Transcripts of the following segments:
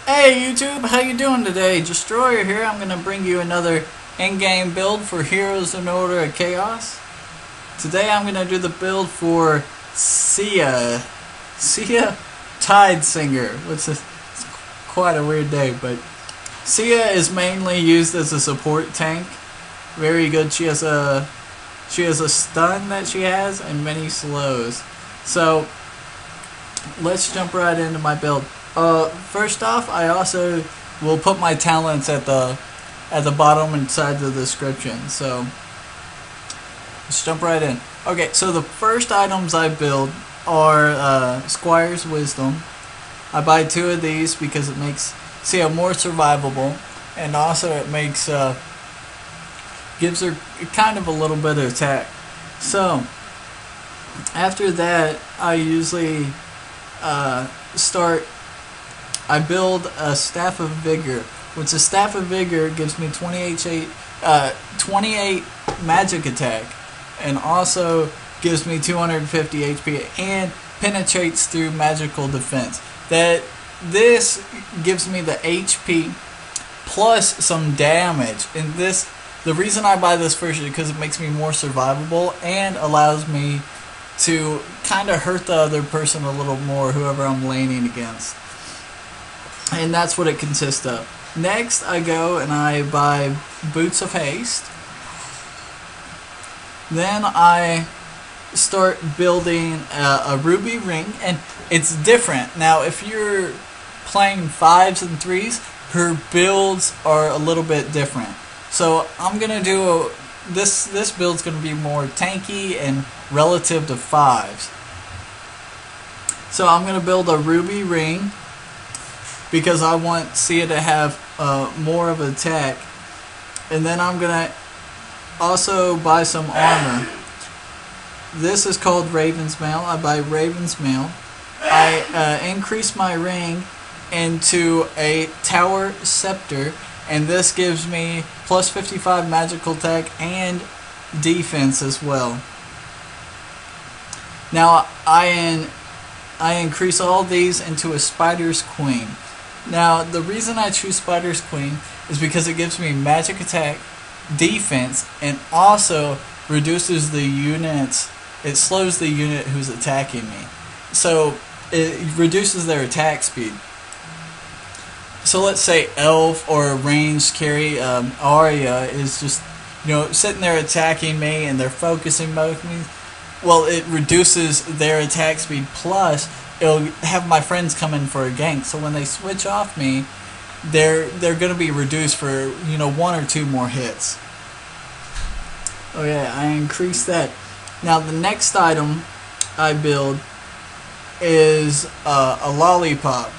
Hey YouTube, how you doing today? Destroyer here. I'm going to bring you another in-game build for Heroes in Order of Chaos. Today I'm going to do the build for Sia Tide Singer, which is quite a weird name, but Sia is mainly used as a support tank. Very good. She has a stun that she has and many slows. So let's jump right into my build. First off, I also will put my talents at the bottom inside the description. So let's jump right in. Okay, so the first items I build are Squire's Wisdom. I buy 2 of these because it makes Sia more survivable, and also it makes gives her kind of a little bit of attack. So after that, I usually I build a Staff of Vigor, which a Staff of Vigor gives me 28 magic attack, and also gives me 250 HP and penetrates through magical defense. This gives me the HP plus some damage, and the reason I buy this first is because it makes me more survivable and allows me to kind of hurt the other person a little more, whoever I'm laning against. And that's what it consists of. Next, I go and I buy Boots of Haste. Then I start building a ruby ring, and it's different. Now, if you're playing 5s and 3s, her builds are a little bit different. So I'm gonna do this build's gonna be more tanky and relative to 5s. So I'm gonna build a ruby ring because I want Sia to have more of an attack, and then I'm gonna also buy some armor. This is called Raven's Mail. I buy Raven's Mail. I increase my ring into a Tower Scepter, and this gives me plus 55 magical attack and defense as well. Now I increase all these into a Spider's Queen. Now the reason I choose Spider's Queen is because it gives me magic attack, defense, and also reduces the units. It slows the unit who's attacking me, so it reduces their attack speed. So let's say Elf or a ranged carry, Arya is just, sitting there attacking me and they're focusing both me. Well, it reduces their attack speed, plus it'll have my friends come in for a gank. So when they switch off me, they're going to be reduced for 1 or 2 more hits. Oh yeah, I increase that. Now the next item I build is a lollipop.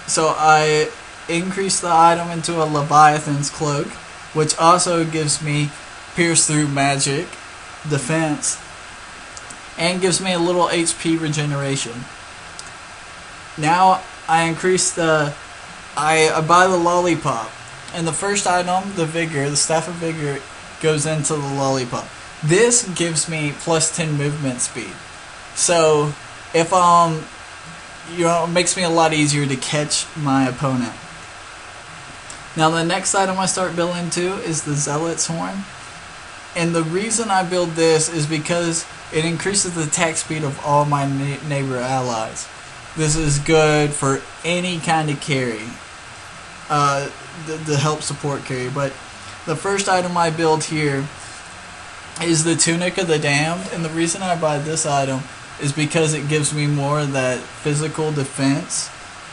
So I increase the item into a Leviathan's Cloak, which also gives me pierce through magic, defense, and gives me a little HP regeneration. Now I increase I buy the lollipop, and the first item, the Vigor, the Staff of Vigor, goes into the lollipop. This gives me plus 10 movement speed. So if it makes me a lot easier to catch my opponent. Now the next item I start building to is the Zealot's Horn. And the reason I build this is because it increases the attack speed of all my neighbor allies. This is good for any kind of carry, the help support carry. But the first item I build here is the Tunic of the Damned, and the reason I buy this item is because it gives me more of that physical defense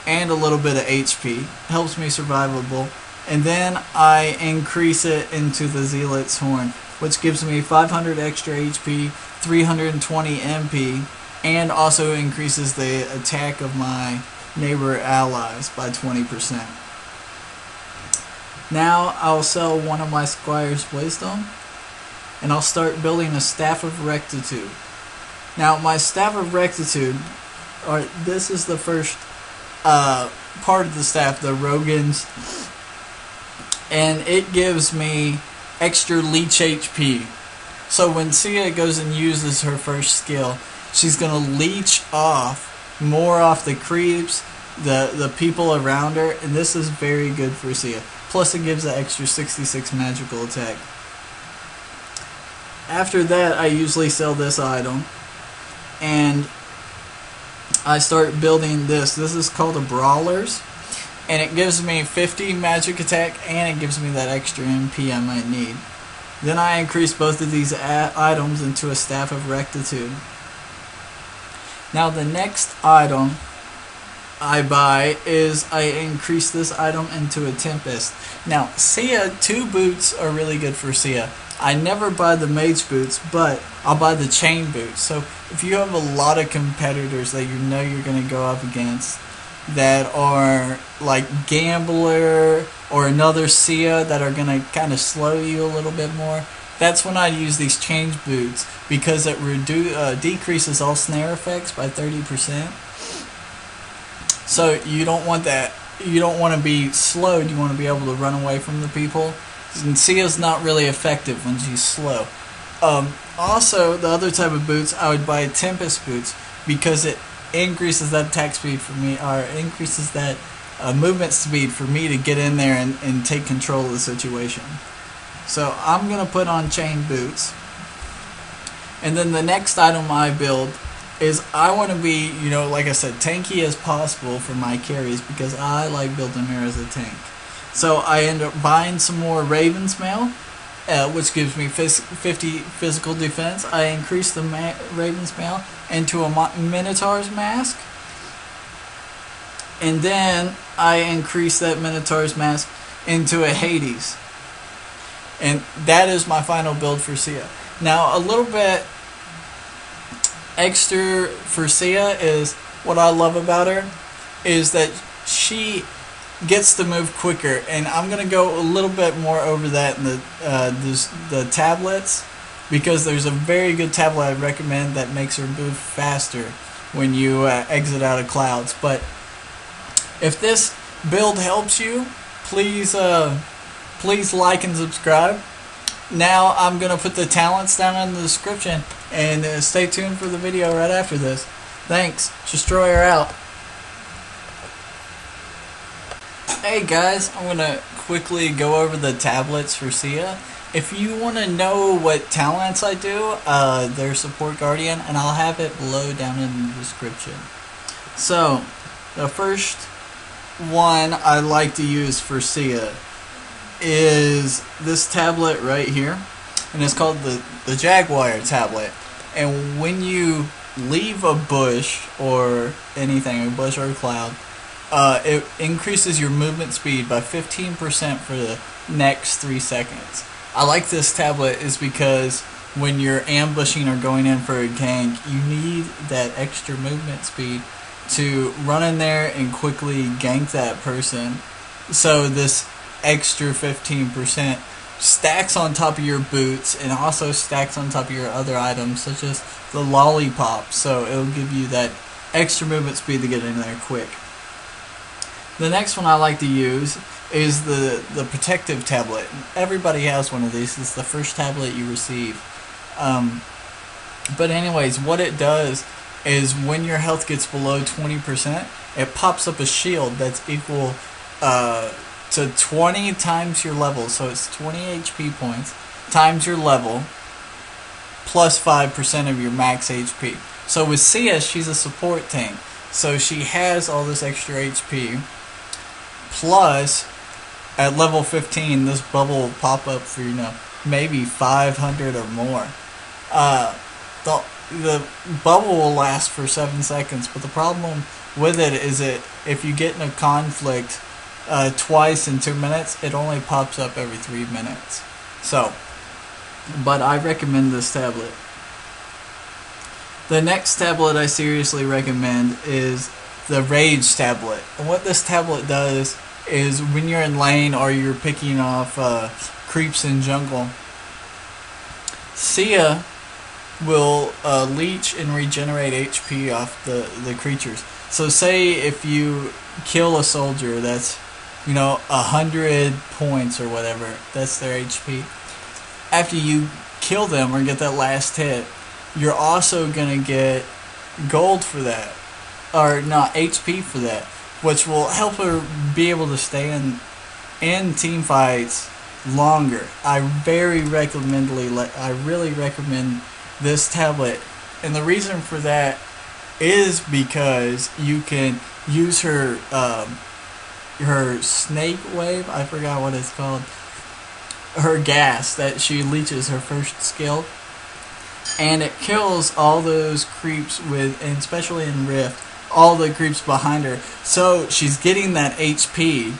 and a little bit of HP. Helps me survivable. And then I increase it into the Zealot's Horn, which gives me 500 extra HP, 320 MP, and also increases the attack of my neighbor allies by 20%. Now I'll sell one of my Squire's Wisdom, and I'll start building a Staff of Rectitude. Now my Staff of Rectitude, this is the first part of the staff, the Rogan's, and it gives me extra leech HP. So when Sia goes and uses her first skill, she's going to leech off more off the creeps the people around her, and this is very good for Sia. Plus it gives an extra 66 magical attack. After that, I usually sell this item, and I start building this. This is called a Brawlers, and it gives me 50 magic attack, and it gives me that extra MP I might need. Then I increase both of these items into a Staff of Rectitude. Now the next item I buy is I increase this item into a Tempest. Now Sia, 2 boots are really good for Sia. I never buy the mage boots, but I'll buy the chain boots. So if you have a lot of competitors that you know you're going to go up against that are like Gambler or another Sia that are going to kind of slow you a little bit more, that's when I use these change boots, because it decreases all snare effects by 30%. So you don't want that. You don't want to be slowed. You want to be able to run away from the people. And Sia's not really effective when she's slow. Also, the other type of boots, I would buy Tempest boots, because it increases that attack speed for me, or increases that movement speed for me to get in there and take control of the situation. So I'm going to put on chain boots. And then the next item I build is I want to be, you know, like I said, tanky as possible for my carries, because I like building her as a tank. So I end up buying some more Raven's Mail, which gives me 50 physical defense. I increase the Raven's Mail into a Minotaur's Mask. And then I increase that Minotaur's Mask into a Hades. And that is my final build for Sia. Now, a little bit extra for Sia is, what I love about her is that she gets to move quicker, and I'm gonna go a little bit more over that in the tablets, because there's a very good tablet I recommend that makes her move faster when you exit out of clouds. But if this build helps you, please like and subscribe. Now I'm gonna put the talents down in the description, and stay tuned for the video right after this. Thanks. Destroyer out. Hey guys, I'm going to quickly go over the tablets for Sia. If you want to know what talents I do, they're Support Guardian, and I'll have it below down in the description. So, the first one I like to use for Sia is this tablet right here, and it's called the Jaguar tablet. And when you leave a bush or anything, a bush or a cloud, it increases your movement speed by 15% for the next 3 seconds. I like this tablet is because when you're ambushing or going in for a gank, you need that extra movement speed to run in there and quickly gank that person. So this extra 15% stacks on top of your boots, and also stacks on top of your other items such as the lollipop, so it'll give you that extra movement speed to get in there quick. The next one I like to use is the protective tablet. Everybody has one of these. It's the first tablet you receive. But anyways, what it does is when your health gets below 20%, it pops up a shield that's equal to 20 times your level. So it's 20 HP points times your level plus 5% of your max HP. So with Sia, she's a support tank, so she has all this extra HP. Plus, at level 15, this bubble will pop up for, you know, maybe 500 or more. The bubble will last for 7 seconds, but the problem with it is that if you get in a conflict twice in 2 minutes, it only pops up every 3 minutes. So, but I recommend this tablet. The next tablet I seriously recommend is the Rage tablet. And what this tablet does is when you're in lane or you're picking off creeps in jungle, Sia will leech and regenerate HP off the creatures. So say if you kill a soldier that's, you know, 100 points or whatever, that's their HP. After you kill them or get that last hit, you're also gonna get gold for that, or not HP for that. which will help her be able to stay in team fights longer. I really recommend this tablet, and the reason for that is because you can use her snake wave, I forgot what it's called, her gas that she leeches, her first skill, and it kills all those creeps and especially in Rift, all the creeps behind her, so she's getting that HP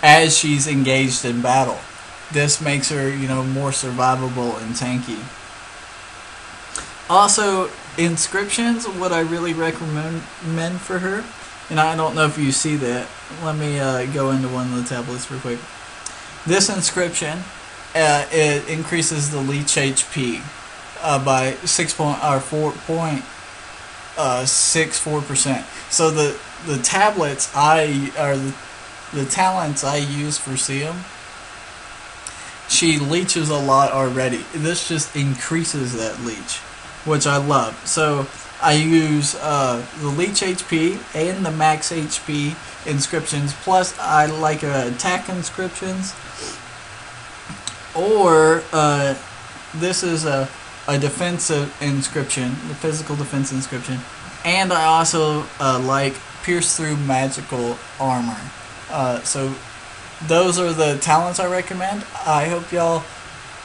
as she's engaged in battle. This makes her, more survivable and tanky. Also, inscriptions, what I really recommend for her, and I don't know if you see that. Let me go into one of the tablets real quick. This inscription, it increases the leech HP by 4.64%. So the tablets the talents I use for Sia, she leeches a lot already. This just increases that leech, which I love. So I use the leech HP and the max HP inscriptions, plus I like attack inscriptions, or this is a defensive inscription, the physical defense inscription, and I also like pierce through magical armor. So those are the talents I recommend. I hope y'all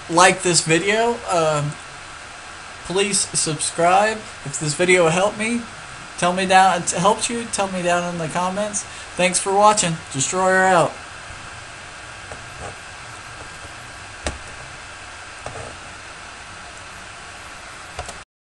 like this video. Please subscribe. If this video helped me, tell me down in the comments. Thanks for watching. Destroyer out.